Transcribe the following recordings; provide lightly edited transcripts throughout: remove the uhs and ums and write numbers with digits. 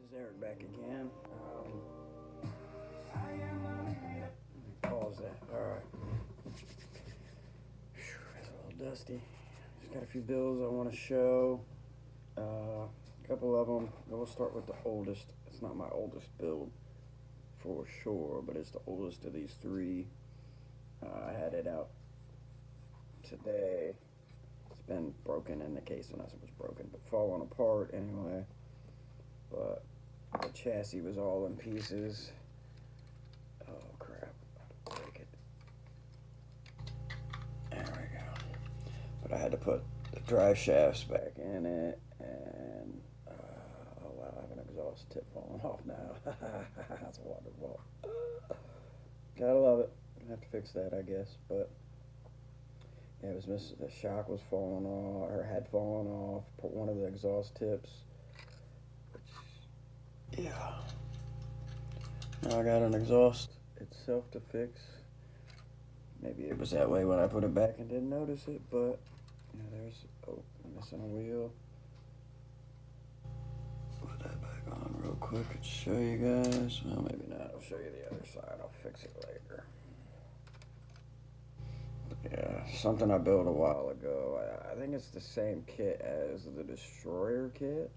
This is Eric back again. Pause that. Alright. It's a little dusty. Just got a few bills I want to show. A couple of them. We'll start with the oldest. It's not my oldest build for sure, but it's the oldest of these three. I had it out today. It's been broken in the case, so not so much broken, but falling apart anyway. But the chassis was all in pieces. Oh crap, I'll break it. There we go. But I had to put the drive shafts back in it, and oh wow, I have an exhaust tip falling off now. That's wonderful. Gotta love it. I have to fix that, I guess. But yeah, it was missing. The shock was falling off, or had fallen off. Put one of the exhaust tips. Yeah. Now I got an exhaust itself to fix. Maybe it was that way when I put it back and didn't notice it, but yeah, there's, oh, I'm missing a wheel. Put that back on real quick and show you guys. Well, maybe not. I'll show you the other side. I'll fix it later. Yeah, something I built a while ago. I think it's the same kit as the Destroyer kit,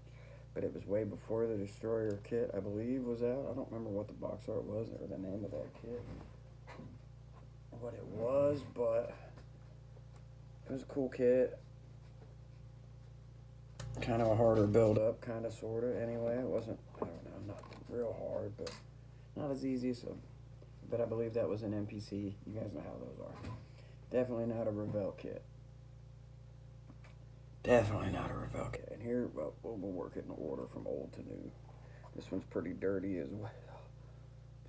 but it was way before the Destroyer kit, I believe, was out. I don't remember what the box art was or the name of that kit, what it was, but it was a cool kit. Kind of a harder build up, kind of, sort of, anyway. It wasn't, I don't know, not real hard, but not as easy, so, but I believe that was an NPC. You guys know how those are. Definitely not a Revell kit. Definitely not a Revell kit. And here, well, we'll work it in order from old to new. This one's pretty dirty as well.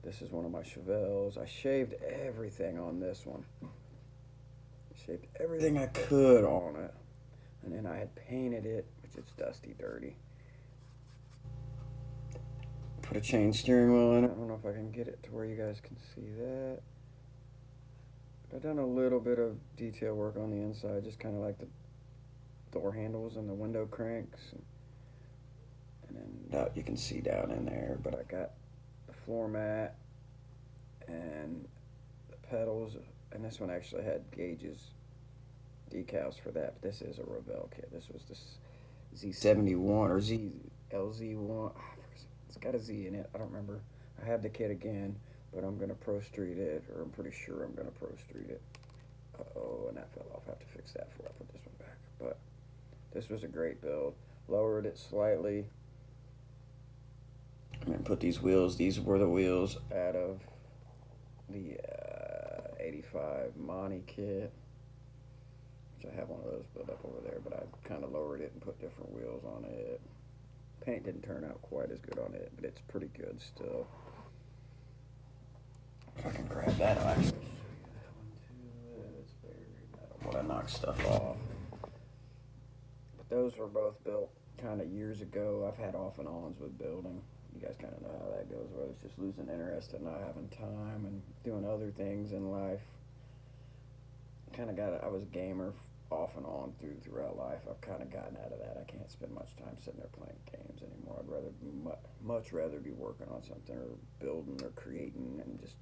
This is one of my Chevelles. I shaved everything on this one. Shaved everything I could on it. And then I had painted it, which is dusty, dirty. Put a chain steering wheel in it. I don't know if I can get it to where you guys can see that. I've done a little bit of detail work on the inside, just kind of like the door handles and the window cranks. And then you can see down in there, but I got the floor mat and the pedals, and this one actually had gauges, decals for that, but this is a Revell kit. This was this Z71 or ZLZ1. It's got a Z in it. I don't remember. I have the kit again, but I'm going to Pro Street it, or I'm pretty sure I'm going to Pro Street it. Uh-oh, and that fell off. I have to fix that before I put this one back. But this was a great build. Lowered it slightly. I'm going to put these wheels. These were the wheels out of the 85 Monty kit. Which I have one of those built up over there, but I kind of lowered it and put different wheels on it. Paint didn't turn out quite as good on it, but it's pretty good still. If I can grab that, I'll actually show you that one too. It's very, I don't want to knock stuff off. But those were both built kind of years ago. I've had off and ons with building. You guys kind of know how that goes, where it's just losing interest and not having time and doing other things in life. Kind of got it. I was a gamer off and on throughout life. I've kind of gotten out of that. I can't spend much time sitting there playing games anymore. I'd rather much rather be working on something or building or creating and just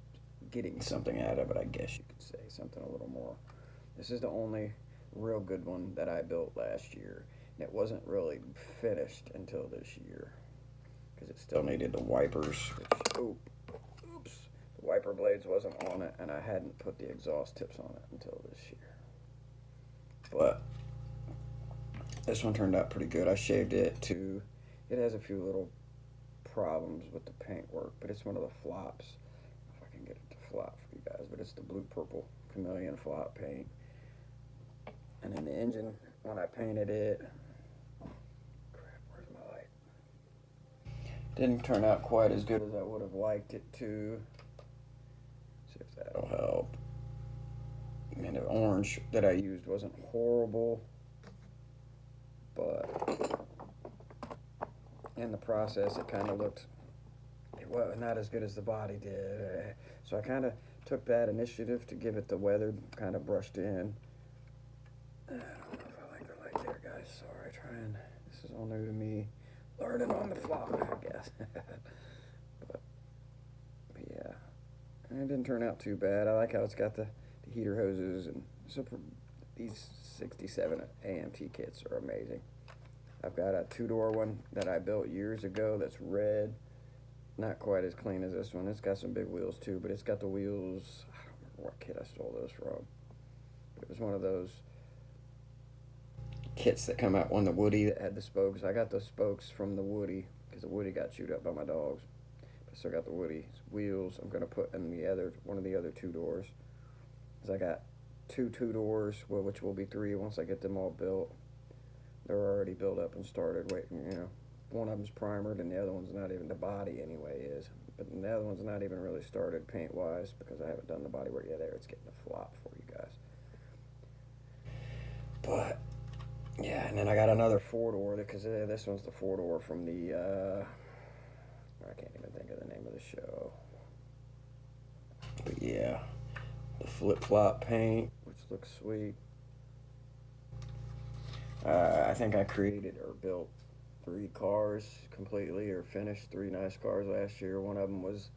getting something out of it, I guess you could say. Something a little more. This is the only real good one that I built last year. And it wasn't really finished until this year because it still needed the wipers. Oops. The wiper blades wasn't on it, and I hadn't put the exhaust tips on it until this year. But this one turned out pretty good. I shaved it too. It has a few little problems with the paintwork, but it's one of the flops. If I can get it to flop for you guys, but it's the blue purple chameleon flop paint. And then the engine, when I painted it, crap, where's my light? Didn't turn out quite as good as I would have liked it to. See if that'll help. And the orange that I used wasn't horrible, but in the process it kind of looked, well, not as good as the body did. So I kind of took that initiative to give it the weathered, kind of brushed in. I don't know if I like the light there, guys. Sorry, this is all new to me. learning on the fly, I guess. but yeah, and it didn't turn out too bad. I like how it's got the heater hoses, and so these 67 AMT kits are amazing. I've got a two-door one that I built years ago that's red. Not quite as clean as this one. It's got some big wheels too, but it's got the wheels. I don't remember what kit I stole those from. But it was one of those kits that come out on the Woody that had the spokes. I got the spokes from the Woody because the Woody got chewed up by my dogs. But I still got the Woody wheels. I'm gonna put in the other one of the other two doors. Cause I got two doors, well, which will be three once I get them all built. They're already built up and started. Waiting, you know. One of them's primered and the other one's not even, the body anyway is. But the other one's not even really started paint wise because I haven't done the body work yet. There, it's getting a flop for you guys. But yeah, and then I got another four door because this one's the four door from the I can't even think of the name of the show. But yeah, the flip flop paint, which looks sweet. I think I created or built 3 cars completely or finished 3 nice cars last year. One of them was,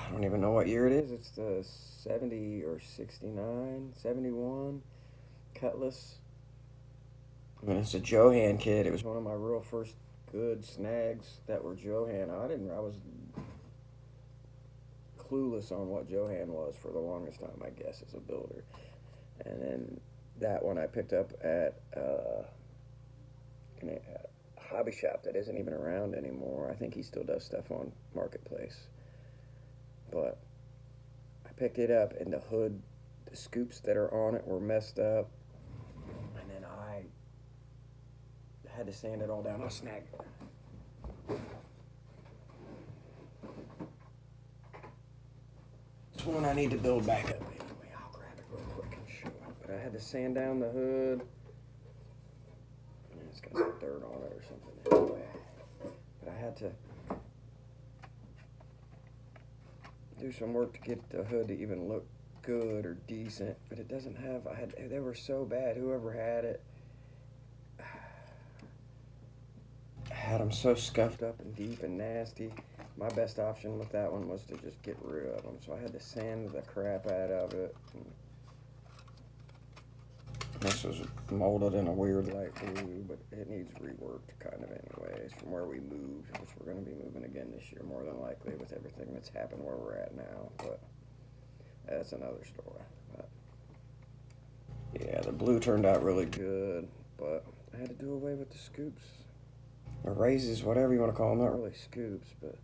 I don't even know what year it is. It's the 70 or 69, 71 Cutlass. I mean, it's a Johan kit. It was one of my real first good snags that were Johan. I was clueless on what Johan was for the longest time, I guess, as a builder. And then that one I picked up at a hobby shop that isn't even around anymore. I think he still does stuff on Marketplace. But I picked it up, and the hood, the scoops that are on it were messed up. And then I had to sand it all down. I'll snag it. It's one I need to build back up anyway. I'll grab it real quick and show it. But I had to sand down the hood. It's got some dirt on it or something anyway. But I had to do some work to get the hood to even look good or decent. But it doesn't have, they were so bad. Whoever had it had them so scuffed up and deep and nasty. My best option with that one was to just get rid of them. So I had to sand the crap out of it. This was molded in a weird light blue, but it needs reworked kind of anyways from where we moved, which we're going to be moving again this year more than likely with everything that's happened where we're at now. But that's another story. But yeah, the blue turned out really good, but I had to do away with the scoops. Or raises, whatever you want to call them. Not really scoops, but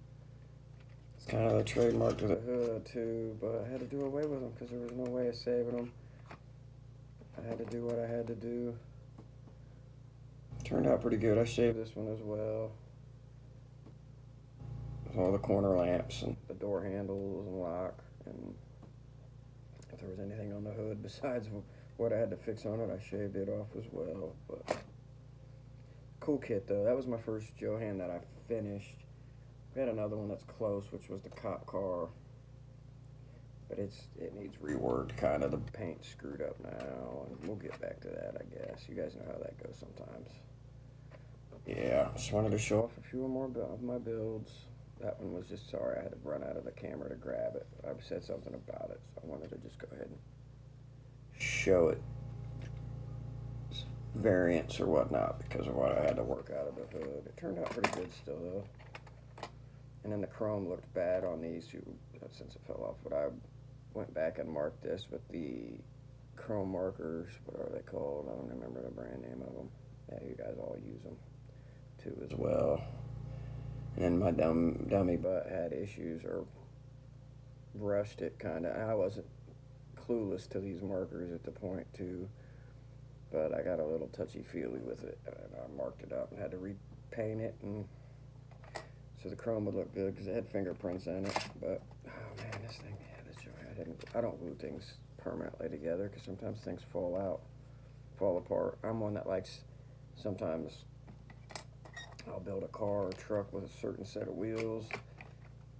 it's kind of the trademark to the hood too. But I had to do away with them because there was no way of saving them. I had to do what I had to do. Turned out pretty good. I shaved this one as well. With all the corner lamps and the door handles and lock. And if there was anything on the hood besides what I had to fix on it, I shaved it off as well. But cool kit though. That was my first Johan that I finished. We had another one that's close, which was the cop car. But it needs reworked, kind of. The paint's screwed up now, and we'll get back to that, I guess. You guys know how that goes sometimes. Yeah, just wanted to show off a few more of my builds. That one was just, sorry, I had to run out of the camera to grab it. I said something about it, so I wanted to just go ahead and show it. Variants or whatnot because of what I had to work out of the hood. It turned out pretty good still, though. And then the chrome looked bad on these two since it fell off, but I went back and marked this with the chrome markers. What are they called? I don't remember the brand name of them. Yeah, you guys all use them too as well. And then my dummy butt had issues or rushed it kind of. I wasn't clueless to these markers at the point too, but I got a little touchy-feely with it, and I marked it up and had to repaint it, and so the chrome would look good because it had fingerprints in it. But oh man, this thing, yeah, I don't glue things permanently together because sometimes things fall apart. I'm one that likes, sometimes I'll build a car or truck with a certain set of wheels,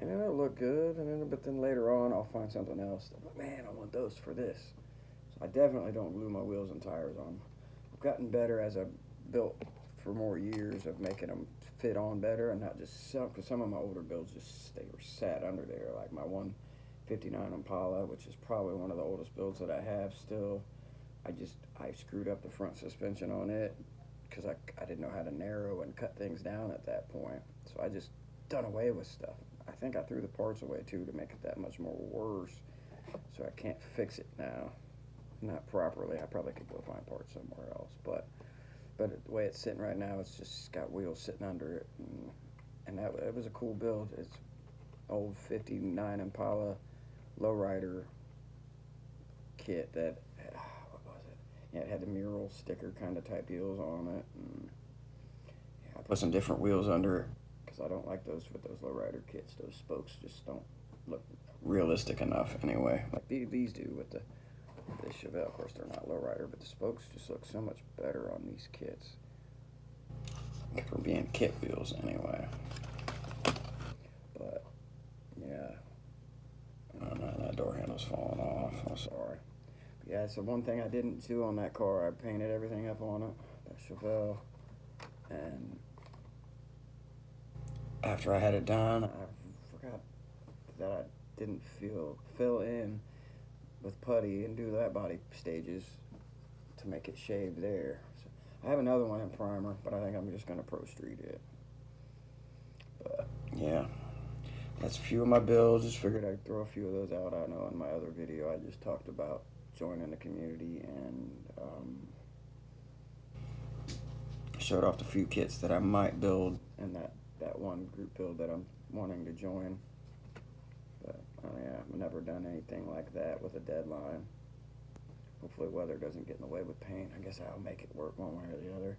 and it'll look good, but then later on I'll find something else that, man, I want those for this. So I definitely don't glue my wheels and tires on. I've gotten better as I built for more years of making them fit on better and not just sell. Because some of my older builds just they were sat under there, like my 159 Impala, which is probably one of the oldest builds that I have still. I screwed up the front suspension on it because I didn't know how to narrow and cut things down at that point. So I just done away with stuff. I think I threw the parts away too to make it that much more worse. So I can't fix it now, not properly. I probably could go find parts somewhere else, but the way it's sitting right now, it's just got wheels sitting under it, and it was a cool build. It's old 59 Impala lowrider kit that what was it? Yeah, it had the mural sticker kind of type deals on it. And yeah, I put some different wheels under it because I don't like those with those lowrider kits. Those spokes just don't look realistic enough anyway. Like these do with the Chevelle. Of course, they're not lowrider, but the spokes just look so much better on these kits for being kit wheels anyway. But yeah, that door handle's falling off. I'm sorry. But yeah, so one thing I didn't do on that car, I painted everything up on it, that Chevelle, and after I had it done, I forgot that I didn't fill in with putty and do that body stages to make it shaved there. So I have another one in primer, but I think I'm just gonna Pro Street it. But yeah, that's a few of my builds. Just figured I'd throw a few of those out. I know in my other video I just talked about joining the community and showed off the few kits that I might build in that one group build that I'm wanting to join. But yeah, I've never done anything like that with a deadline. Hopefully weather doesn't get in the way with paint. I guess I'll make it work one way or the other.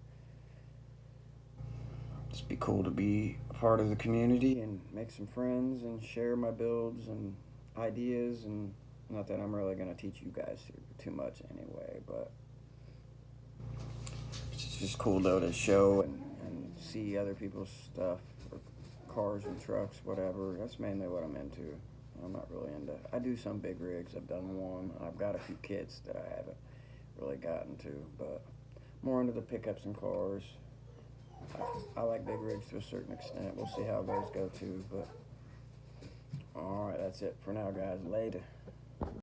Just be cool to be a part of the community and make some friends and share my builds and ideas. And not that I'm really going to teach you guys too much anyway, but it's just cool though to show and see other people's stuff, or cars and trucks, whatever. That's mainly what I'm into. I'm not really into, I do some big rigs. I've done one. I've got a few kits that I haven't really gotten to, but more into the pickups and cars. I like big rigs to a certain extent. We'll see how those go too, but alright, that's it for now, guys. Later.